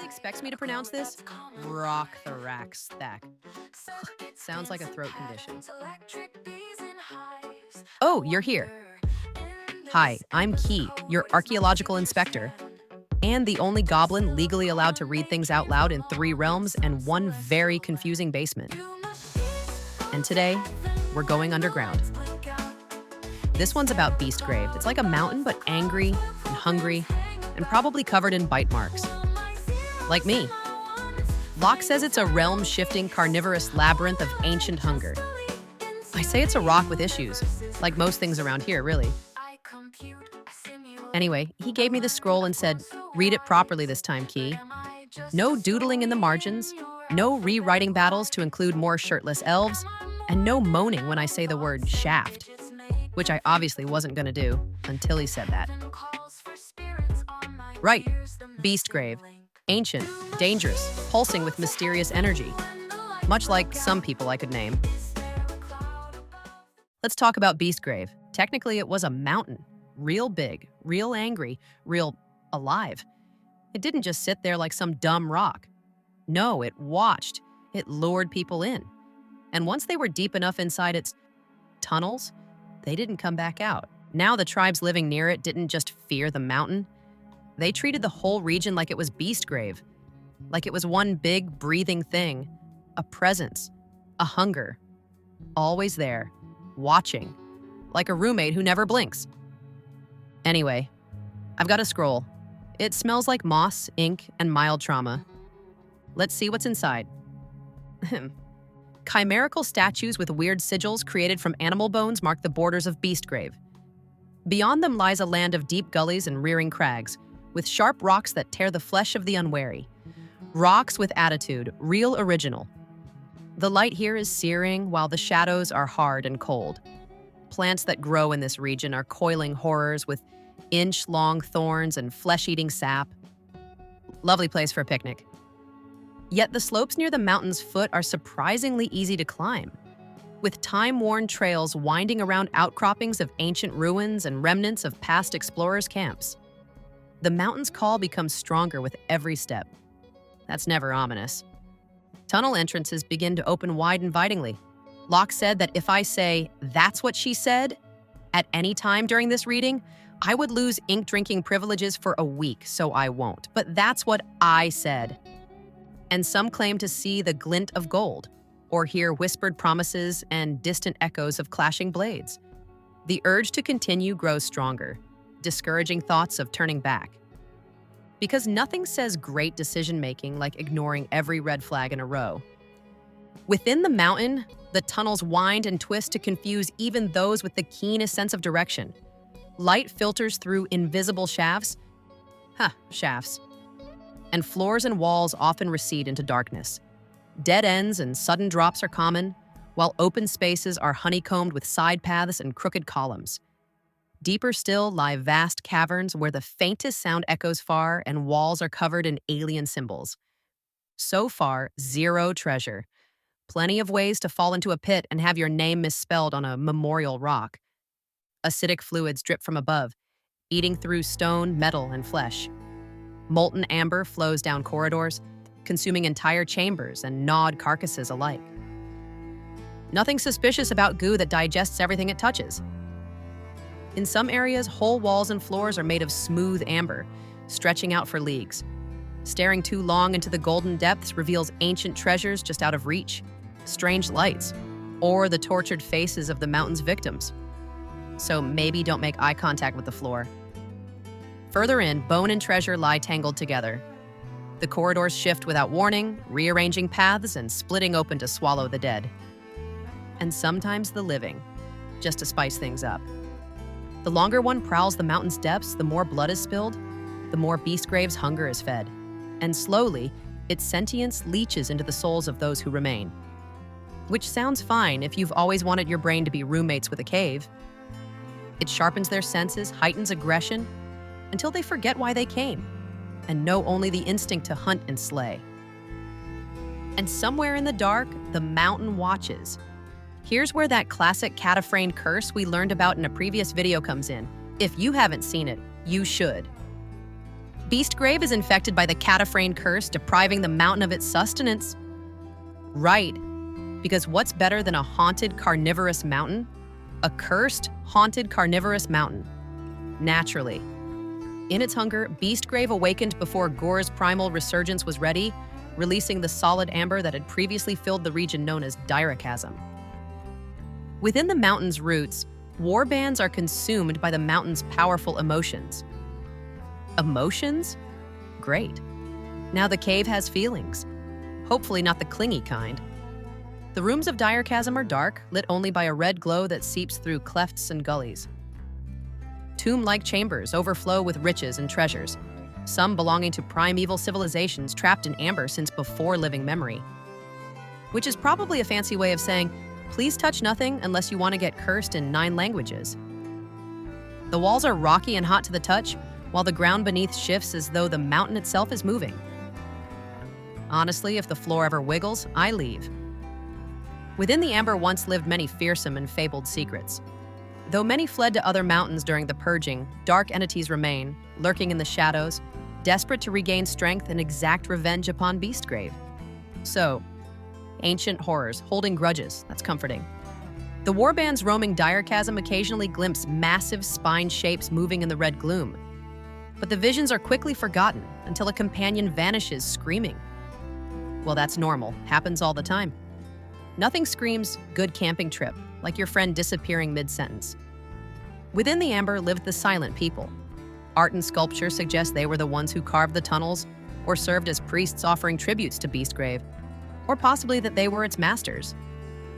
expects me to pronounce this? Rockthorax stack. Sounds like a throat condition. Oh, you're here. Hi, I'm Khee, your archaeological inspector, and the only goblin legally allowed to read things out loud in 3 realms and one very confusing basement. And today, we're going underground. This one's about Beastgrave. It's like a mountain, but angry and hungry, and probably covered in bite marks. Like me. Locke says it's a realm-shifting carnivorous labyrinth of ancient hunger. I say it's a rock with issues, like most things around here, really. Anyway, he gave me the scroll and said, read it properly this time, Khee. No doodling in the margins, no rewriting battles to include more shirtless elves, and no moaning when I say the word shaft, which I obviously wasn't going to do until he said that. Right, Beastgrave. Ancient, dangerous, pulsing with mysterious energy. Much like some people I could name. Let's talk about Beastgrave. Technically, it was a mountain. Real big, real angry, real alive. It didn't just sit there like some dumb rock. No, it watched. It lured people in. And once they were deep enough inside its tunnels, they didn't come back out. Now the tribes living near it didn't just fear the mountain. They treated the whole region like it was Beastgrave. Like it was one big, breathing thing. A presence. A hunger. Always there. Watching. Like a roommate who never blinks. Anyway, I've got a scroll. It smells like moss, ink, and mild trauma. Let's see what's inside. Chimerical statues with weird sigils created from animal bones mark the borders of Beastgrave. Beyond them lies a land of deep gullies and rearing crags, with sharp rocks that tear the flesh of the unwary. Rocks with attitude, real original. The light here is searing, while the shadows are hard and cold. Plants that grow in this region are coiling horrors with inch-long thorns and flesh-eating sap. Lovely place for a picnic. Yet the slopes near the mountain's foot are surprisingly easy to climb, with time-worn trails winding around outcroppings of ancient ruins and remnants of past explorers' camps. The mountain's call becomes stronger with every step. That's never ominous. Tunnel entrances begin to open wide invitingly. Locke said that if I say, "That's what she said," at any time during this reading, I would lose ink-drinking privileges for a week, so I won't. But that's what I said. And some claim to see the glint of gold, or hear whispered promises and distant echoes of clashing blades. The urge to continue grows stronger, discouraging thoughts of turning back. Because nothing says great decision-making like ignoring every red flag in a row. Within the mountain, the tunnels wind and twist to confuse even those with the keenest sense of direction. Light filters through invisible shafts. Shafts. And floors and walls often recede into darkness. Dead ends and sudden drops are common, while open spaces are honeycombed with side paths and crooked columns. Deeper still lie vast caverns where the faintest sound echoes far and walls are covered in alien symbols. So far, zero treasure. Plenty of ways to fall into a pit and have your name misspelled on a memorial rock. Acidic fluids drip from above, eating through stone, metal, and flesh. Molten amber flows down corridors, consuming entire chambers and gnawed carcasses alike. Nothing suspicious about goo that digests everything it touches. In some areas, whole walls and floors are made of smooth amber, stretching out for leagues. Staring too long into the golden depths reveals ancient treasures just out of reach, strange lights, or the tortured faces of the mountain's victims. So maybe don't make eye contact with the floor. Further in, bone and treasure lie tangled together. The corridors shift without warning, rearranging paths and splitting open to swallow the dead. And sometimes the living, just to spice things up. The longer one prowls the mountain's depths, the more blood is spilled, the more Beastgrave's hunger is fed. And slowly, its sentience leaches into the souls of those who remain. Which sounds fine if you've always wanted your brain to be roommates with a cave. It sharpens their senses, heightens aggression, until they forget why they came, and know only the instinct to hunt and slay. And somewhere in the dark, the mountain watches. Here's where that classic cataphrane curse we learned about in a previous video comes in. If you haven't seen it, you should. Beastgrave is infected by the Cataphrane curse, depriving the mountain of its sustenance. Right, because what's better than a haunted carnivorous mountain? A cursed, haunted carnivorous mountain. Naturally. In its hunger, Beastgrave awakened before Ghur's primal resurgence was ready, releasing the solid amber that had previously filled the region known as Direchasm. Within the mountain's roots, warbands are consumed by the mountain's powerful emotions. Emotions? Great. Now the cave has feelings. Hopefully not the clingy kind. The rooms of Direchasm are dark, lit only by a red glow that seeps through clefts and gullies. Tomb-like chambers overflow with riches and treasures, some belonging to primeval civilizations trapped in amber since before living memory. Which is probably a fancy way of saying, please touch nothing unless you want to get cursed in 9 languages. The walls are rocky and hot to the touch, while the ground beneath shifts as though the mountain itself is moving. Honestly, if the floor ever wiggles, I leave. Within the amber once lived many fearsome and fabled secrets. Though many fled to other mountains during the purging, dark entities remain, lurking in the shadows, desperate to regain strength and exact revenge upon Beastgrave. So, ancient horrors, holding grudges, that's comforting. The warbands roaming Direchasm occasionally glimpse massive spine shapes moving in the red gloom. But the visions are quickly forgotten until a companion vanishes screaming. Well, that's normal, happens all the time. Nothing screams good camping trip like your friend disappearing mid-sentence. Within the amber lived the silent people. Art and sculpture suggest they were the ones who carved the tunnels or served as priests offering tributes to Beastgrave, or possibly that they were its masters.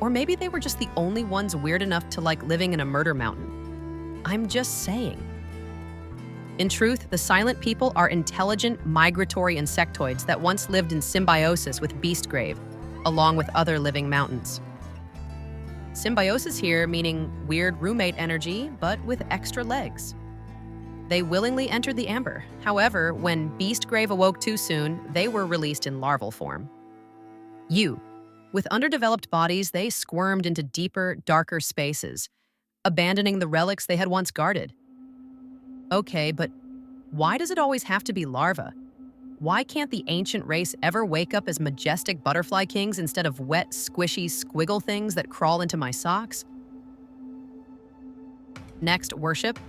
Or maybe they were just the only ones weird enough to like living in a murder mountain. I'm just saying. In truth, the silent people are intelligent, migratory insectoids that once lived in symbiosis with Beastgrave, along with other living mountains. Symbiosis here meaning weird roommate energy, but with extra legs. They willingly entered the amber. However, when Beastgrave awoke too soon, they were released in larval form. With underdeveloped bodies, they squirmed into deeper, darker spaces, abandoning the relics they had once guarded. Okay, but why does it always have to be larvae? Why can't the ancient race ever wake up as majestic butterfly kings instead of wet, squishy squiggle things that crawl into my socks? Next, worship.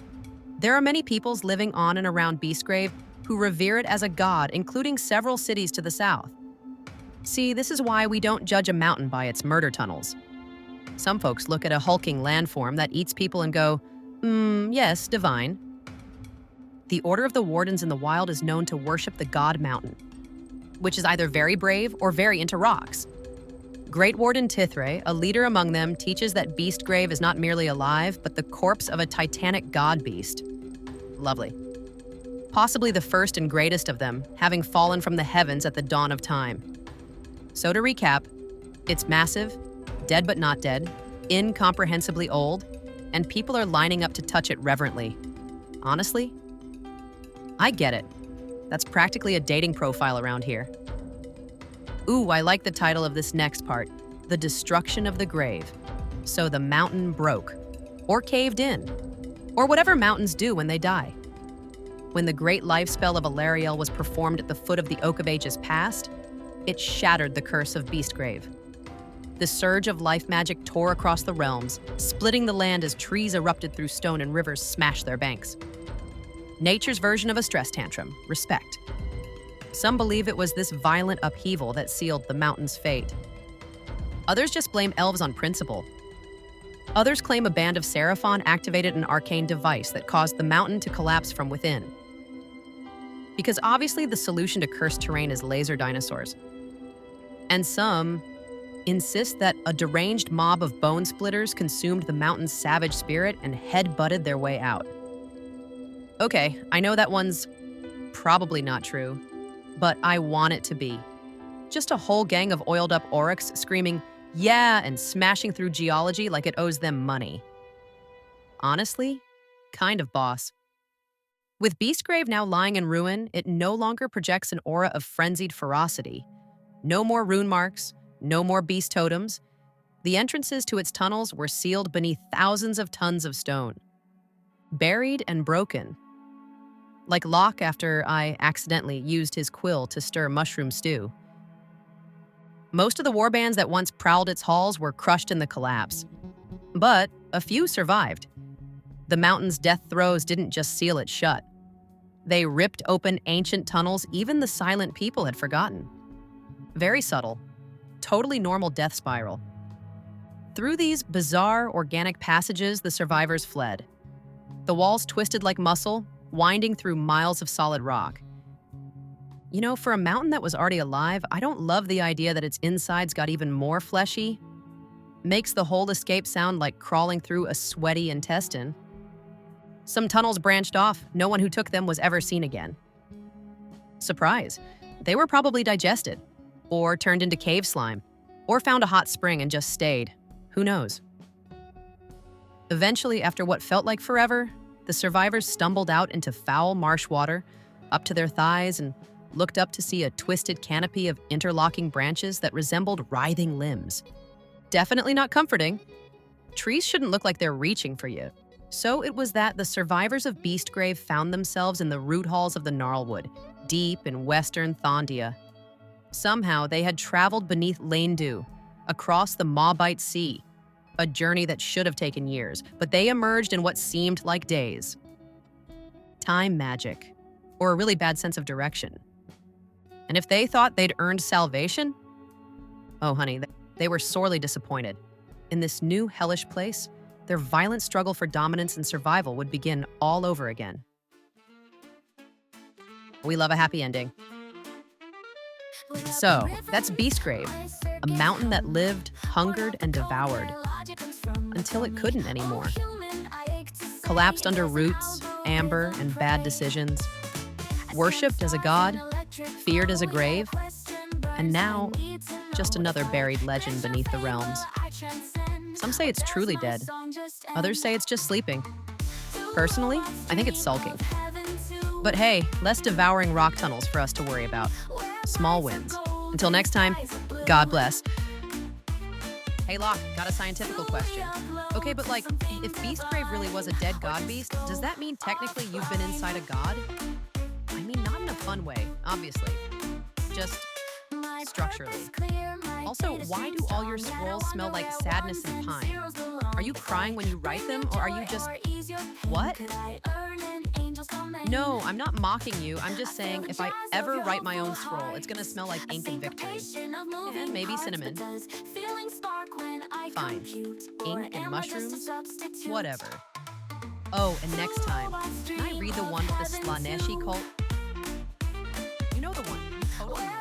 There are many peoples living on and around Beastgrave who revere it as a god, including several cities to the south. See, this is why we don't judge a mountain by its murder tunnels. Some folks look at a hulking landform that eats people and go, yes, divine. The Order of the Wardens in the wild is known to worship the god mountain, which is either very brave or very into rocks. Great Warden Tithre, a leader among them, teaches that Beastgrave is not merely alive, but the corpse of a titanic god beast. Lovely. Possibly the first and greatest of them, having fallen from the heavens at the dawn of time. So to recap, it's massive, dead but not dead, incomprehensibly old, and people are lining up to touch it reverently. Honestly, I get it. That's practically a dating profile around here. Ooh, I like the title of this next part, The Destruction of the Grave. So the mountain broke, or caved in, or whatever mountains do when they die. When the great life spell of Alariel was performed at the foot of the Oak of Ages Past, it shattered the curse of Beastgrave. The surge of life magic tore across the realms, splitting the land as trees erupted through stone and rivers smashed their banks. Nature's version of a stress tantrum, respect. Some believe it was this violent upheaval that sealed the mountain's fate. Others just blame elves on principle. Others claim a band of Seraphon activated an arcane device that caused the mountain to collapse from within. Because obviously the solution to cursed terrain is laser dinosaurs. And some insist that a deranged mob of bone splitters consumed the mountain's savage spirit and head-butted their way out. Okay, I know that one's probably not true, but I want it to be. Just a whole gang of oiled-up oryx screaming, yeah, and smashing through geology like it owes them money. Honestly, kind of boss. With Beastgrave now lying in ruin, it no longer projects an aura of frenzied ferocity. No more rune marks, no more beast totems. The entrances to its tunnels were sealed beneath thousands of tons of stone. Buried and broken. like Locke after I accidentally used his quill to stir mushroom stew. Most of the warbands that once prowled its halls were crushed in the collapse. But a few survived. The mountain's death throes didn't just seal it shut. They ripped open ancient tunnels even the silent people had forgotten. Very subtle, totally normal death spiral. Through these bizarre organic passages, the survivors fled. The walls twisted like muscle, winding through miles of solid rock. You know, for a mountain that was already alive, I don't love the idea that its insides got even more fleshy. Makes the whole escape sound like crawling through a sweaty intestine. Some tunnels branched off. No one who took them was ever seen again. Surprise. They were probably digested, or turned into cave slime, or found a hot spring and just stayed. Who knows? Eventually, after what felt like forever, the survivors stumbled out into foul marsh water, up to their thighs, and looked up to see a twisted canopy of interlocking branches that resembled writhing limbs. Definitely not comforting. Trees shouldn't look like they're reaching for you. So it was that the survivors of Beastgrave found themselves in the root halls of the Gnarlwood, deep in western Thondia. Somehow they had traveled beneath Laindu, across the Mawbite Sea, a journey that should have taken years, but they emerged in what seemed like days. Time magic, or a really bad sense of direction. And if they thought they'd earned salvation, oh honey, they were sorely disappointed. In this new hellish place, their violent struggle for dominance and survival would begin all over again. We love a happy ending. So, that's Beastgrave, a mountain that lived, hungered, and devoured, until it couldn't anymore. Collapsed under roots, amber, and bad decisions. Worshipped as a god, feared as a grave, and now, just another buried legend beneath the realms. Some say it's truly dead. Others say it's just sleeping. Personally, I think it's sulking. But hey, less devouring rock tunnels for us to worry about. Small wins. Until next time, God bless. Hey Locke, got a scientific question. Okay, but like, if Beastgrave really was a dead god beast, does that mean technically you've been inside a god? I mean, not in a fun way, obviously. Just structurally. Also, why do all your scrolls smell like sadness and pine? Are you crying when you write them, or are you just... What? No, I'm not mocking you. I'm just saying if I ever write my own scroll, it's gonna smell like ink and victory. And maybe cinnamon. Fine. Ink and mushrooms? Whatever. Oh, and next time, can I read the one with the Slaneshi cult? You know the one. You totally know.